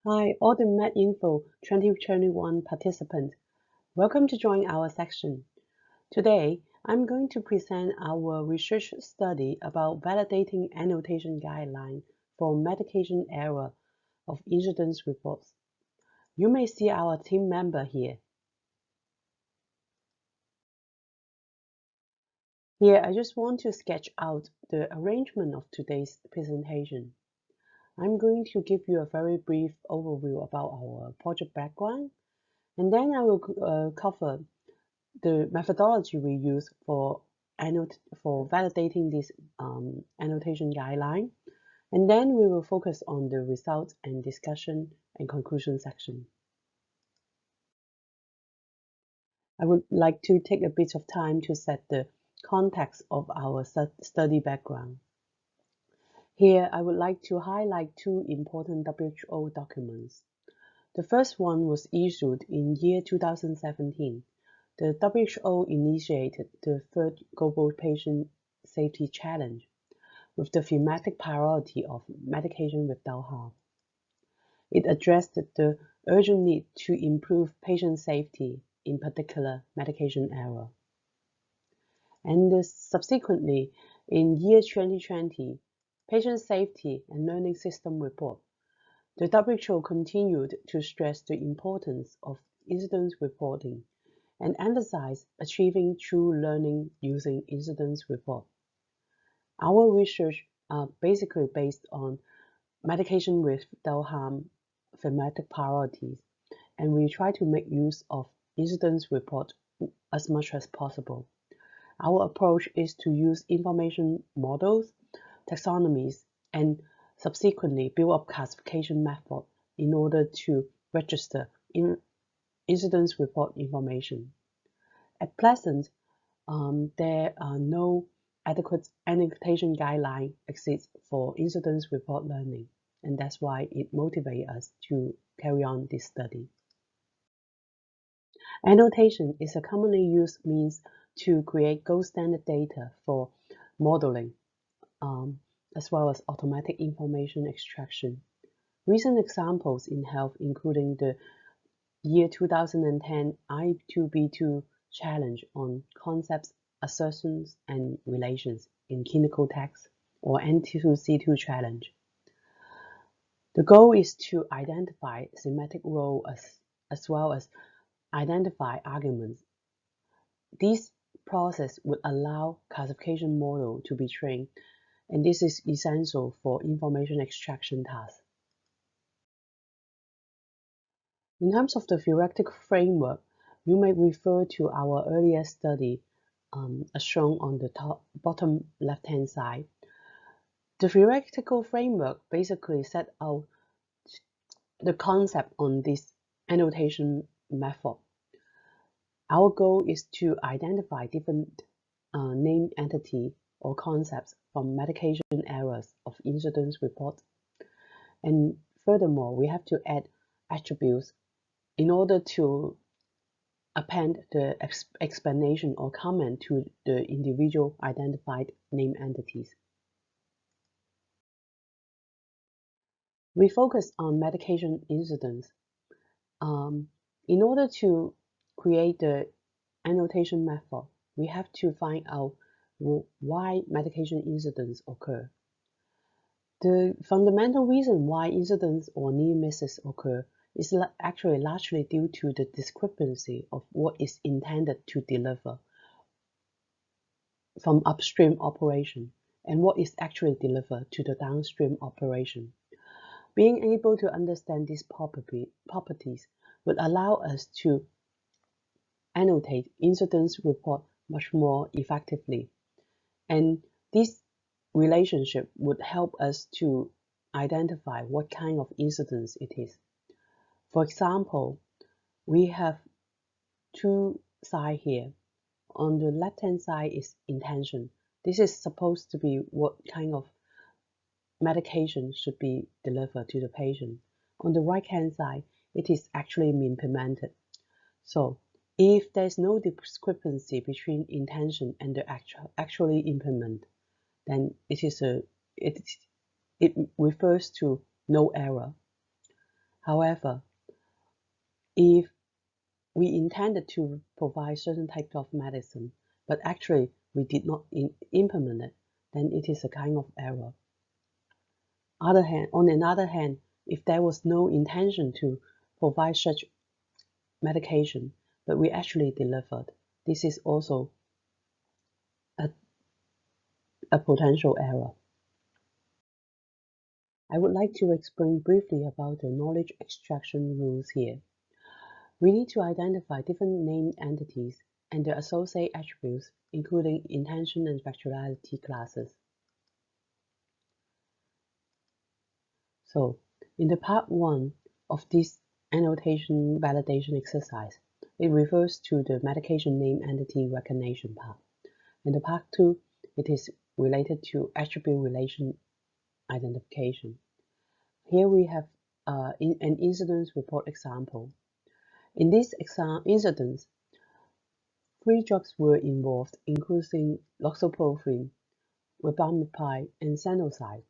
Hi, all the MedInfo 2021 participants. Welcome to join our section. Today, I'm going to present our research study about validating annotation guidelines for medication error of incidence reports. You may see our team member here. Here, I just want to sketch out the arrangement of today's presentation. I'm going to give you a very brief overview about our project background, and then I will cover the methodology we use for validating this annotation guideline, and then we will focus on the results and discussion and conclusion section. I would like to take a bit of time to set the context of our study background. Here, I would like to highlight two important WHO documents. The first one was issued in year 2017. The WHO initiated the third Global Patient Safety Challenge with the thematic priority of medication without harm. It addressed the urgent need to improve patient safety, in particular medication error. And subsequently, in year 2020, Patient Safety and Learning System Report, the WHO continued to stress the importance of incident reporting and emphasize achieving true learning using incident report. Our research are basically based on medication without harm thematic priorities, and we try to make use of incident report as much as possible. Our approach is to use information models, taxonomies, and subsequently build up classification method in order to register incident report information. At present, there are no adequate annotation guideline exists for incident report learning, and that's why it motivates us to carry on this study. Annotation is a commonly used means to create gold standard data for modeling, as well as automatic information extraction. Recent examples in health including the year 2010 I2B2 challenge on concepts, assertions, and relations in clinical text, or N2C2 challenge. The goal is to identify semantic role as well as identify arguments. This process would allow classification model to be trained, and this is essential for information extraction tasks. In terms of the theoretical framework, you may refer to our earlier study as shown on the bottom left-hand side. The theoretical framework basically set out the concept on this annotation method. Our goal is to identify different named entity or concepts from medication errors of incidence report. And furthermore, we have to add attributes in order to append the explanation or comment to the individual identified named entities. We focus on medication incidence. In order to create the annotation method, we have to find out why medication incidents occur. The fundamental reason why incidents or near misses occur is actually largely due to the discrepancy of what is intended to deliver from upstream operation and what is actually delivered to the downstream operation. Being able to understand these properties would allow us to annotate incidents report much more effectively, and this relationship would help us to identify what kind of incidents it is. For example, we have two sides here. On the left-hand side is intention. This is supposed to be what kind of medication should be delivered to the patient. On the right-hand side, it is actually implemented. So if there's no discrepancy between intention and the actually implement, then it refers to no error. However, if we intended to provide certain types of medicine, but actually we did not implement it, then it is a kind of error. On the other hand, if there was no intention to provide such medication, but we actually delivered, this is also a potential error. I would like to explain briefly about the knowledge extraction rules here. We need to identify different named entities and their associated attributes, including intention and factuality classes. So, in the part 1 of this annotation validation exercise, it refers to the medication name entity recognition part. In the part 2, it is related to attribute relation identification. Here we have an incident report example. In this incident, 3 drugs were involved, including loxaprophyl, ribamycin, and Senocide.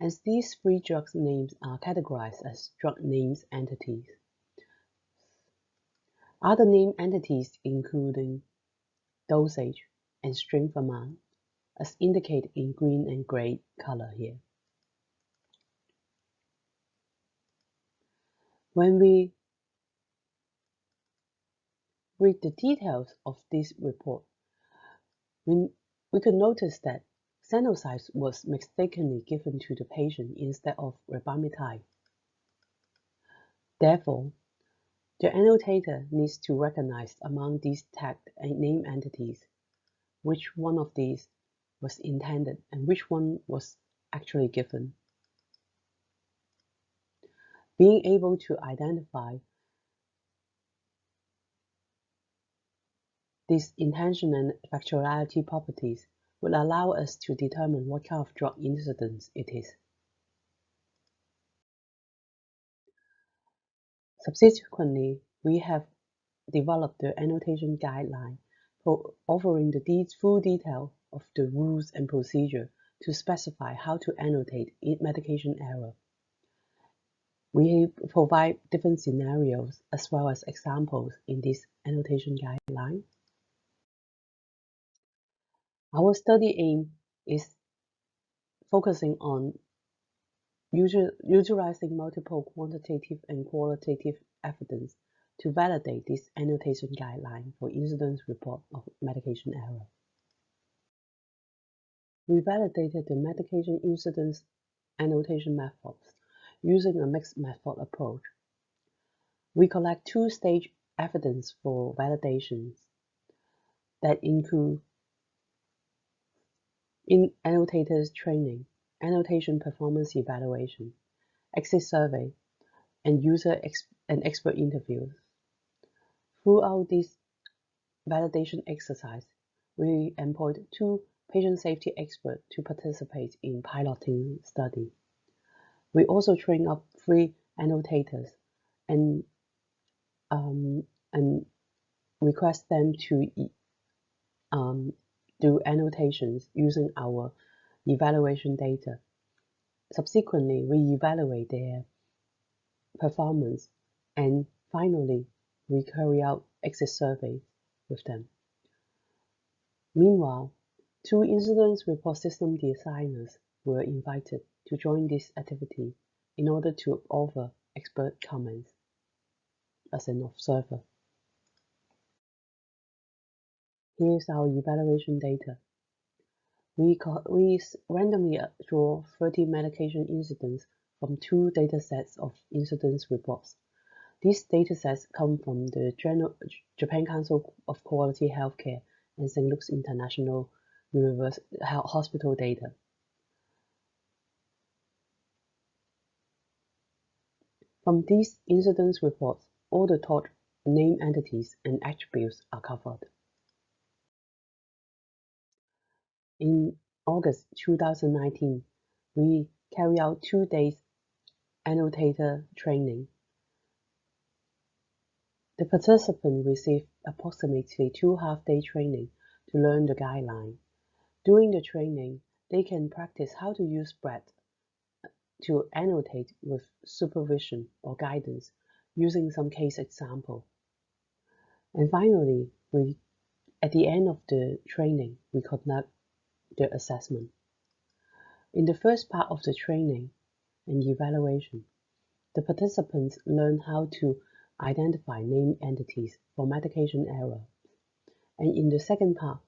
As these 3 drugs names are categorized as drug names entities. Other name entities including dosage and strength amount, as indicated in green and gray color here. When we read the details of this report, we could notice that Senocide was mistakenly given to the patient instead of ribamycin. Therefore, the annotator needs to recognize among these tagged name entities which one of these was intended and which one was actually given. Being able to identify these intention and factuality properties will allow us to determine what kind of drug incidence it is. Subsequently, we have developed the annotation guideline for offering the full detail of the rules and procedure to specify how to annotate medication error. We provide different scenarios as well as examples in this annotation guideline. Our study aim is focusing on utilizing multiple quantitative and qualitative evidence to validate this annotation guideline for incidence report of medication error. We validated the medication incidence annotation methods using a mixed method approach. We collect 2-stage evidence for validations that include in annotators training, annotation performance evaluation, exit survey, and user and expert interviews. Throughout this validation exercise, we employed 2 patient safety experts to participate in piloting study. We also trained up 3 annotators and request them to do annotations using our evaluation data. Subsequently, we evaluate their performance and finally, we carry out exit surveys with them. Meanwhile, 2 incident report system designers were invited to join this activity in order to offer expert comments as an observer. Here's our evaluation data. We randomly draw 30 medication incidents from 2 datasets of incidence reports. These datasets come from the Japan Council of Quality Healthcare and St. Luke's International Hospital data. From these incidence reports, all the taught name entities and attributes are covered. In August 2019, we carry out 2 days annotator training. The participants receive approximately 2 half-day training to learn the guideline. During the training, they can practice how to use bread to annotate with supervision or guidance using some case example. And finally, at the end of the training, we conduct the assessment. In the first part of the training and evaluation, the participants learn how to identify named entities for medication error. And in the second part,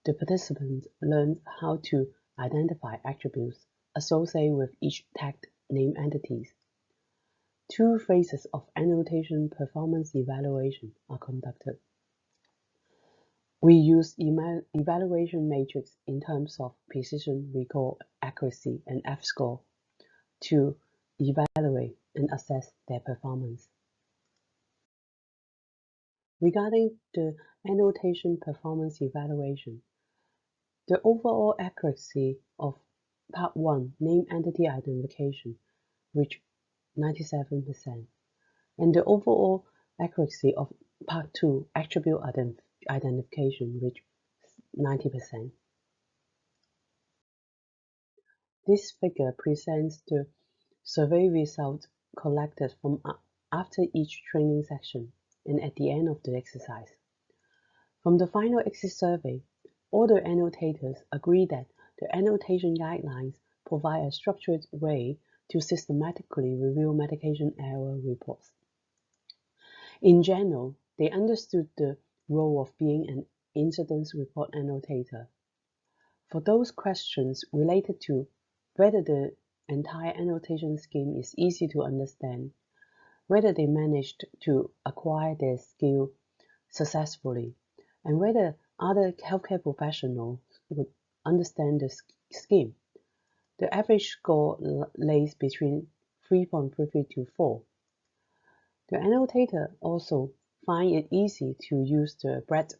the participants learn how to identify attributes associated with each tagged named entities. Two phases of annotation performance evaluation are conducted. We use evaluation matrix in terms of precision, recall, accuracy, and F-score to evaluate and assess their performance. Regarding the annotation performance evaluation, the overall accuracy of Part 1, name entity identification, reached 97%, and the overall accuracy of Part 2, attribute identification, reached 90%. This figure presents the survey results collected from after each training session and at the end of the exercise. From the final exit survey, all the annotators agree that the annotation guidelines provide a structured way to systematically review medication error reports. In general, they understood the role of being an incident report annotator. For those questions related to whether the entire annotation scheme is easy to understand, whether they managed to acquire their skill successfully, and whether other healthcare professionals would understand the scheme, the average score lays between 3.33 to 4. The annotator also find it easy to use the breadth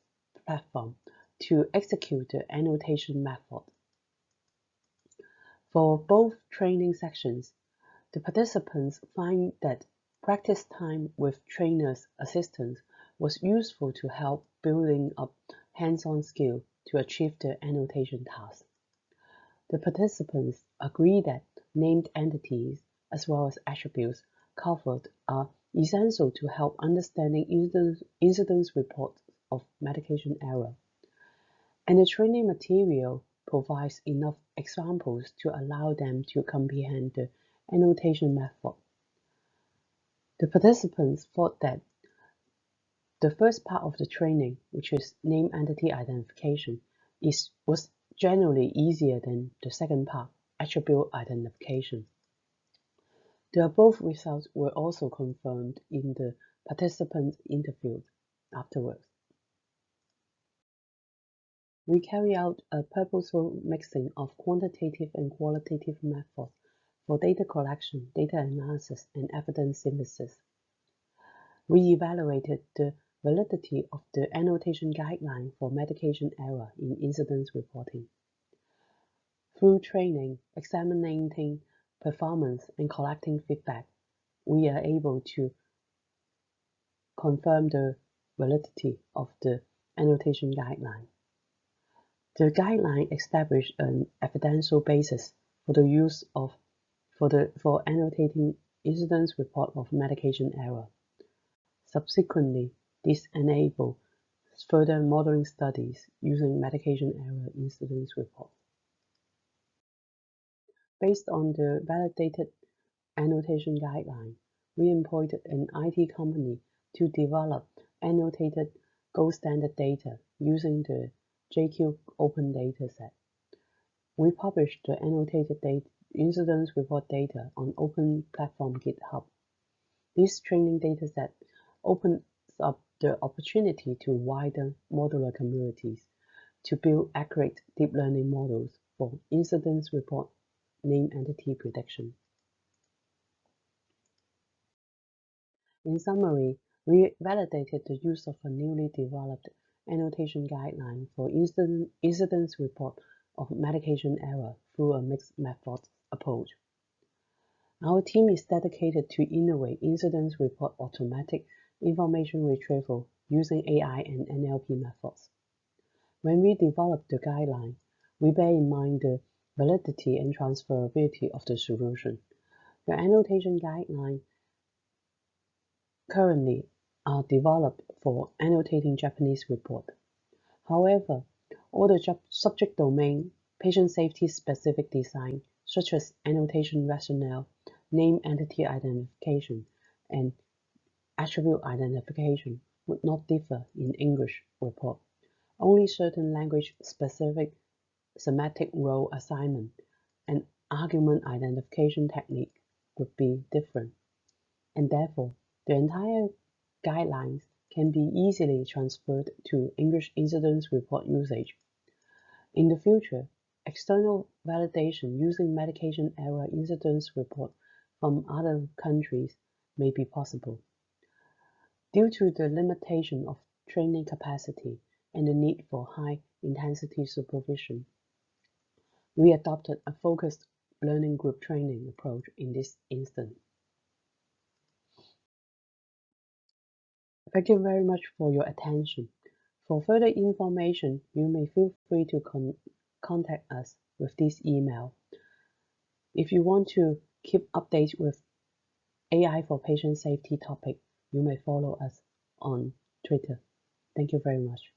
platform to execute the annotation method. For both training sections, the participants find that practice time with trainer's assistance was useful to help building up hands-on skill to achieve the annotation task. The participants agree that named entities as well as attributes covered are essential to help understanding incidence reports of medication error, and the training material provides enough examples to allow them to comprehend the annotation method. The participants thought that the first part of the training, which is name entity identification, was generally easier than the second part, attribute identification. The above results were also confirmed in the participants interviewed afterwards. We carry out a purposeful mixing of quantitative and qualitative methods for data collection, data analysis, and evidence synthesis. We evaluated the validity of the annotation guideline for medication error in incidence reporting. Through training, examining performance, and collecting feedback, we are able to confirm the validity of the annotation guideline. The guideline established an evidential basis for the use of for annotating incidence report of medication error. Subsequently, this enabled further modeling studies using medication error incidence report. Based on the validated annotation guideline, we employed an IT company to develop annotated gold standard data using the JQ Open Dataset. We published the annotated incidence report data on Open Platform GitHub. This training dataset opens up the opportunity to wider modular communities to build accurate deep learning models for incidence report name entity prediction. In summary, we validated the use of a newly developed annotation guideline for incidence report of medication error through a mixed methods approach. Our team is dedicated to innovate incidence report automatic information retrieval using AI and NLP methods. When we develop the guideline, we bear in mind the validity and transferability of the solution. The annotation guidelines currently are developed for annotating Japanese report. However, all the subject domain, patient safety specific design, such as annotation rationale, name entity identification, and attribute identification, would not differ in English report. Only certain language-specific semantic role assignment and argument identification technique would be different, and therefore the entire guidelines can be easily transferred to English incident report usage. In the future, external validation using medication error incidence report from other countries may be possible. Due to the limitation of training capacity and the need for high-intensity supervision, we adopted a focused learning group training approach in this instance. Thank you very much for your attention. For further information, you may feel free to contact us with this email. If you want to keep updates with AI for patient safety topic, you may follow us on Twitter. Thank you very much.